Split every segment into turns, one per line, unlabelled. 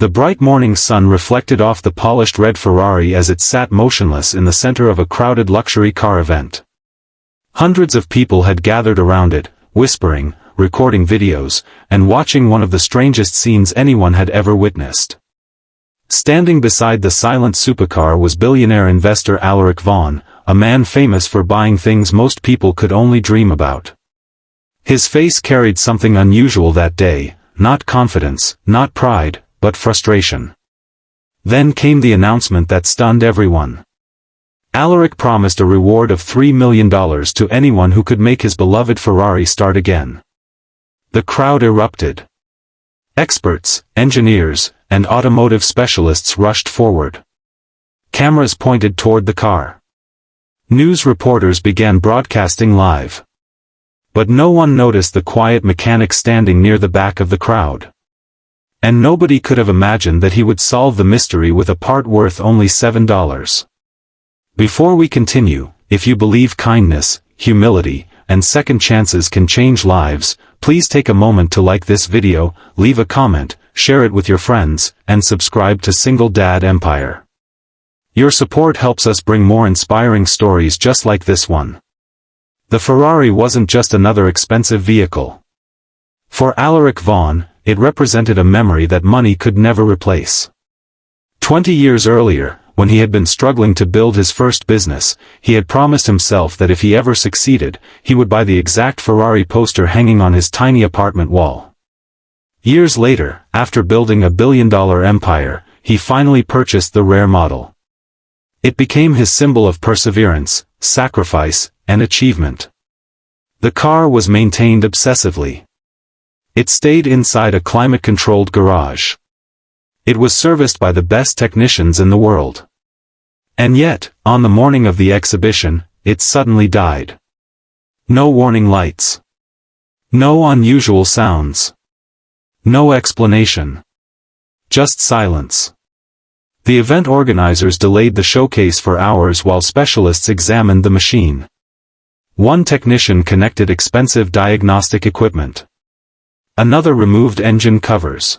The bright morning sun reflected off the polished red Ferrari as it sat motionless in the center of a crowded luxury car event. Hundreds of people had gathered around it, whispering, recording videos, and watching one of the strangest scenes anyone had ever witnessed. Standing beside the silent supercar was billionaire investor Alaric Vaughn, a man famous for buying things most people could only dream about. His face carried something unusual that day, not confidence, not pride, but frustration. Then came the announcement that stunned everyone. Alaric promised a reward of $3 million to anyone who could make his beloved Ferrari start again. The crowd erupted. Experts, engineers, and automotive specialists rushed forward. Cameras pointed toward the car. News reporters began broadcasting live. But no one noticed the quiet mechanic standing near the back of the crowd. And nobody could have imagined that he would solve the mystery with a part worth only $7. Before we continue, if you believe kindness, humility, and second chances can change lives, please take a moment to like this video, leave a comment, share it with your friends, and subscribe to Single Dad Empire. Your support helps us bring more inspiring stories just like this one. The Ferrari wasn't just another expensive vehicle. For Alaric Vaughn, it represented a memory that money could never replace. 20 years earlier, when he had been struggling to build his first business, he had promised himself that if he ever succeeded, he would buy the exact Ferrari poster hanging on his tiny apartment wall. Years later, after building a billion-dollar empire, he finally purchased the rare model. It became his symbol of perseverance, sacrifice, and achievement. The car was maintained obsessively. It stayed inside a climate-controlled garage. It was serviced by the best technicians in the world. And yet, on the morning of the exhibition, it suddenly died. No warning lights. No unusual sounds. No explanation. Just silence. The event organizers delayed the showcase for hours while specialists examined the machine. One technician connected expensive diagnostic equipment. Another removed engine covers.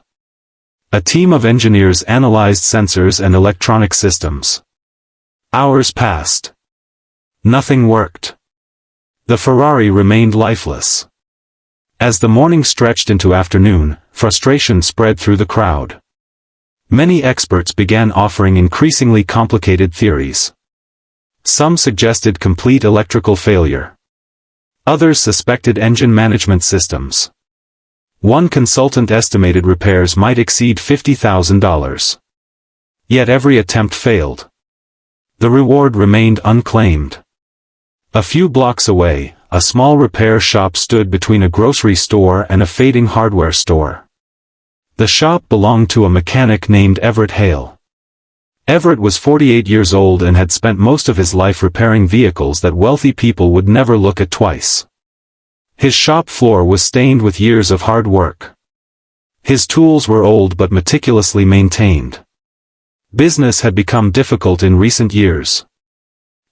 A team of engineers analyzed sensors and electronic systems. Hours passed. Nothing worked. The Ferrari remained lifeless. As the morning stretched into afternoon, frustration spread through the crowd. Many experts began offering increasingly complicated theories. Some suggested complete electrical failure. Others suspected engine management systems. One consultant estimated repairs might exceed $50,000. Yet every attempt failed. The reward remained unclaimed. A few blocks away, a small repair shop stood between a grocery store and a fading hardware store. The shop belonged to a mechanic named Everett Hale. Everett was 48 years old and had spent most of his life repairing vehicles that wealthy people would never look at twice. His shop floor was stained with years of hard work. His tools were old but meticulously maintained. Business had become difficult in recent years.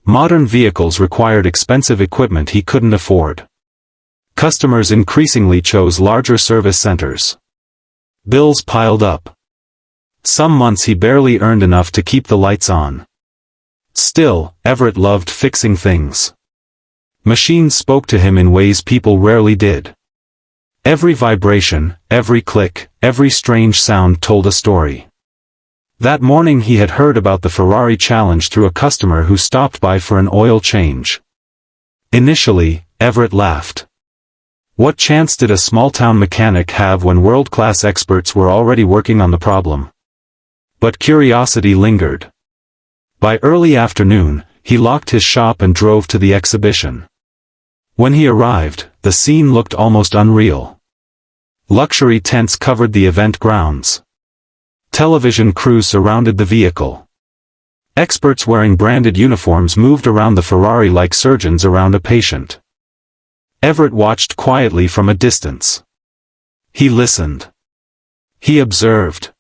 Modern vehicles required expensive equipment he couldn't afford. Customers increasingly chose larger service centers. Bills piled up. Some months he barely earned enough to keep the lights on. Still, Everett loved fixing things. Machines spoke to him in ways people rarely did. Every vibration, every click, every strange sound told a story. That morning he had heard about the Ferrari challenge through a customer who stopped by for an oil change. Initially, Everett laughed. What chance did a small-town mechanic have when world-class experts were already working on the problem? But curiosity lingered. By early afternoon, he locked his shop and drove to the exhibition. When he arrived, the scene looked almost unreal. Luxury tents covered the event grounds. Television crews surrounded the vehicle. Experts wearing branded uniforms moved around the Ferrari like surgeons around a patient. Everett watched quietly from a distance. He listened. He observed.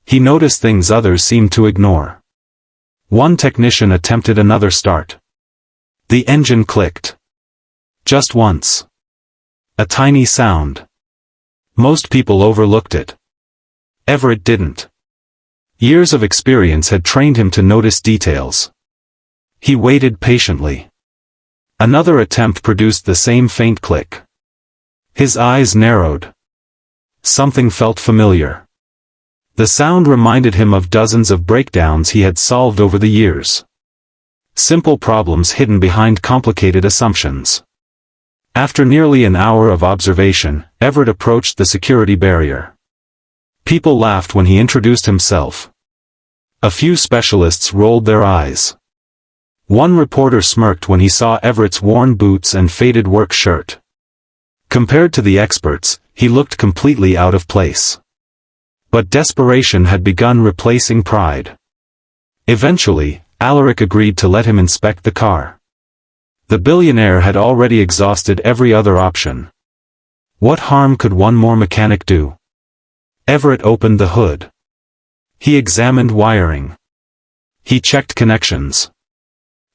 He noticed things others seemed to ignore. One technician attempted another start. The engine clicked. Just once. A tiny sound. Most people overlooked it. Everett didn't. Years of experience had trained him to notice details. He waited patiently. Another attempt produced the same faint click. His eyes narrowed. Something felt familiar. The sound reminded him of dozens of breakdowns he had solved over the years. Simple problems hidden behind complicated assumptions. After nearly an hour of observation, Everett approached the security barrier. People laughed when he introduced himself. A few specialists rolled their eyes. One reporter smirked when he saw Everett's worn boots and faded work shirt. Compared to the experts, he looked completely out of place. But desperation had begun replacing pride. Eventually, Alaric agreed to let him inspect the car. The billionaire had already exhausted every other option. What harm could one more mechanic do? Everett opened the hood. He examined wiring. He checked connections.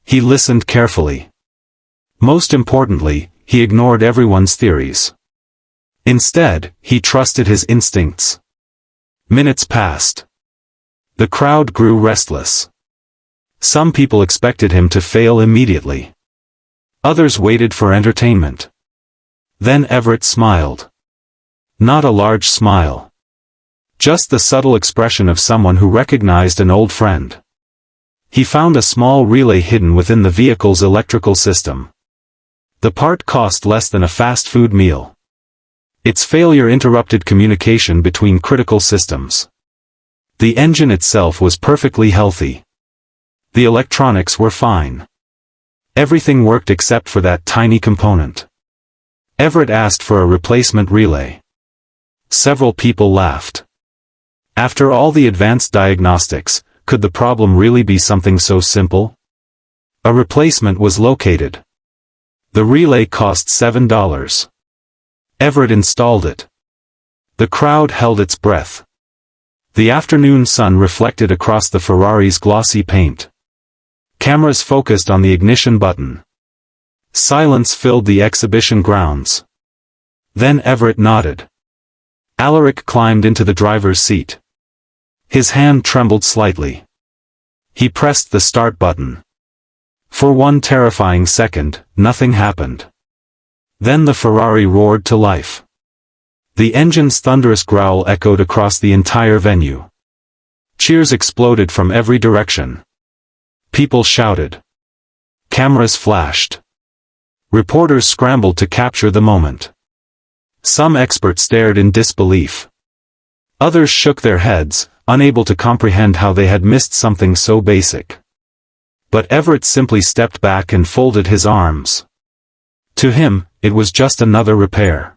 He listened carefully. Most importantly, he ignored everyone's theories. Instead, he trusted his instincts. Minutes passed. The crowd grew restless. Some people expected him to fail immediately. Others waited for entertainment. Then Everett smiled. Not a large smile. Just the subtle expression of someone who recognized an old friend. He found a small relay hidden within the vehicle's electrical system. The part cost less than a fast food meal. Its failure interrupted communication between critical systems. The engine itself was perfectly healthy. The electronics were fine. Everything worked except for that tiny component. Everett asked for a replacement relay. Several people laughed. After all the advanced diagnostics, could the problem really be something so simple? A replacement was located. The relay cost $7. Everett installed it. The crowd held its breath. The afternoon sun reflected across the Ferrari's glossy paint. Cameras focused on the ignition button. Silence filled the exhibition grounds. Then Everett nodded. Alaric climbed into the driver's seat. His hand trembled slightly. He pressed the start button. For one terrifying second, nothing happened. Then the Ferrari roared to life. The engine's thunderous growl echoed across the entire venue. Cheers exploded from every direction. People shouted. Cameras flashed. Reporters scrambled to capture the moment. Some experts stared in disbelief. Others shook their heads, unable to comprehend how they had missed something so basic. But Everett simply stepped back and folded his arms. To him, it was just another repair.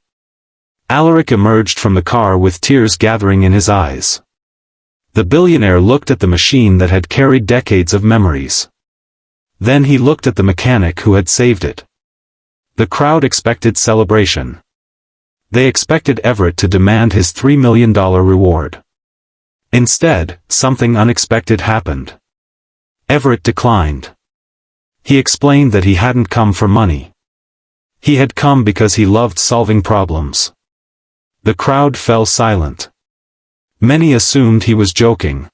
Alaric emerged from the car with tears gathering in his eyes. The billionaire looked at the machine that had carried decades of memories. Then he looked at the mechanic who had saved it. The crowd expected celebration. They expected Everett to demand his $3 million reward. Instead, something unexpected happened. Everett declined. He explained that he hadn't come for money. He had come because he loved solving problems. The crowd fell silent. Many assumed he was joking.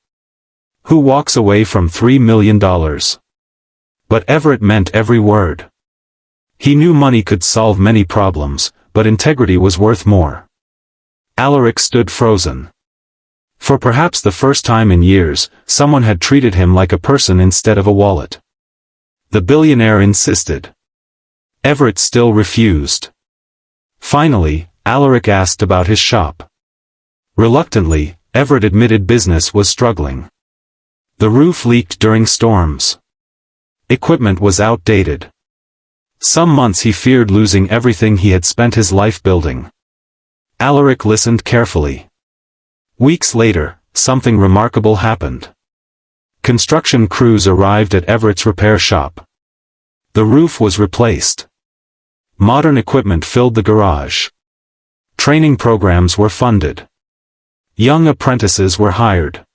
Who walks away from $3 million? But Everett meant every word. He knew money could solve many problems, but integrity was worth more. Alaric stood frozen. For perhaps the first time in years, someone had treated him like a person instead of a wallet. The billionaire insisted. Everett still refused. Finally, Alaric asked about his shop. Reluctantly, Everett admitted business was struggling. The roof leaked during storms. Equipment was outdated. Some months he feared losing everything he had spent his life building. Alaric listened carefully. Weeks later, something remarkable happened. Construction crews arrived at Everett's repair shop. The roof was replaced. Modern equipment filled the garage. Training programs were funded. Young apprentices were hired.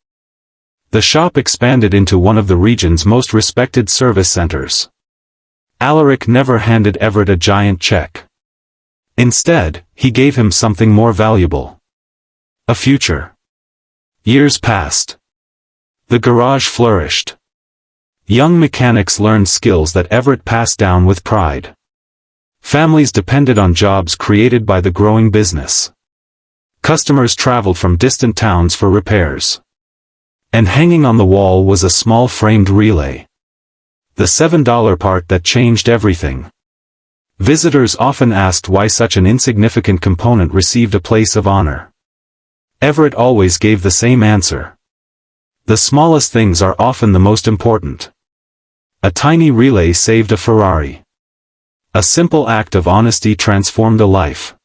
The shop expanded into one of the region's most respected service centers. Alaric never handed Everett a giant check. Instead, he gave him something more valuable. A future. Years passed. The garage flourished. Young mechanics learned skills that Everett passed down with pride. Families depended on jobs created by the growing business. Customers traveled from distant towns for repairs. And hanging on the wall was a small framed relay. The $7 part that changed everything. Visitors often asked why such an insignificant component received a place of honor. Everett always gave the same answer. The smallest things are often the most important. A tiny relay saved a Ferrari. A simple act of honesty transformed a life.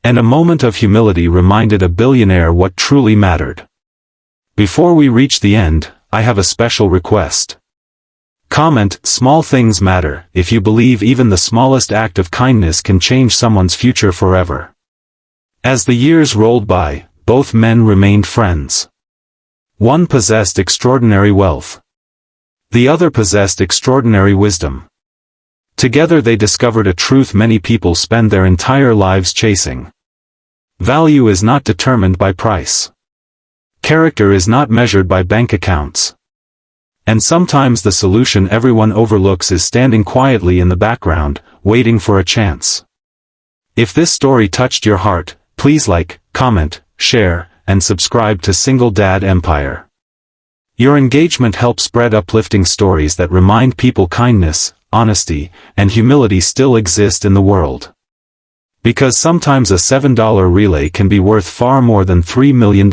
And a moment of humility reminded a billionaire what truly mattered. Before we reach the end, I have a special request. Comment, "Small things matter," if you believe even the smallest act of kindness can change someone's future forever. As the years rolled by, both men remained friends. One possessed extraordinary wealth. The other possessed extraordinary wisdom. Together they discovered a truth many people spend their entire lives chasing. Value is not determined by price. Character is not measured by bank accounts. And sometimes the solution everyone overlooks is standing quietly in the background, waiting for a chance. If this story touched your heart, please like, comment, share, and subscribe to Single Dad Empire. Your engagement helps spread uplifting stories that remind people kindness, honesty, and humility still exist in the world. Because sometimes a $7 relay can be worth far more than $3 million.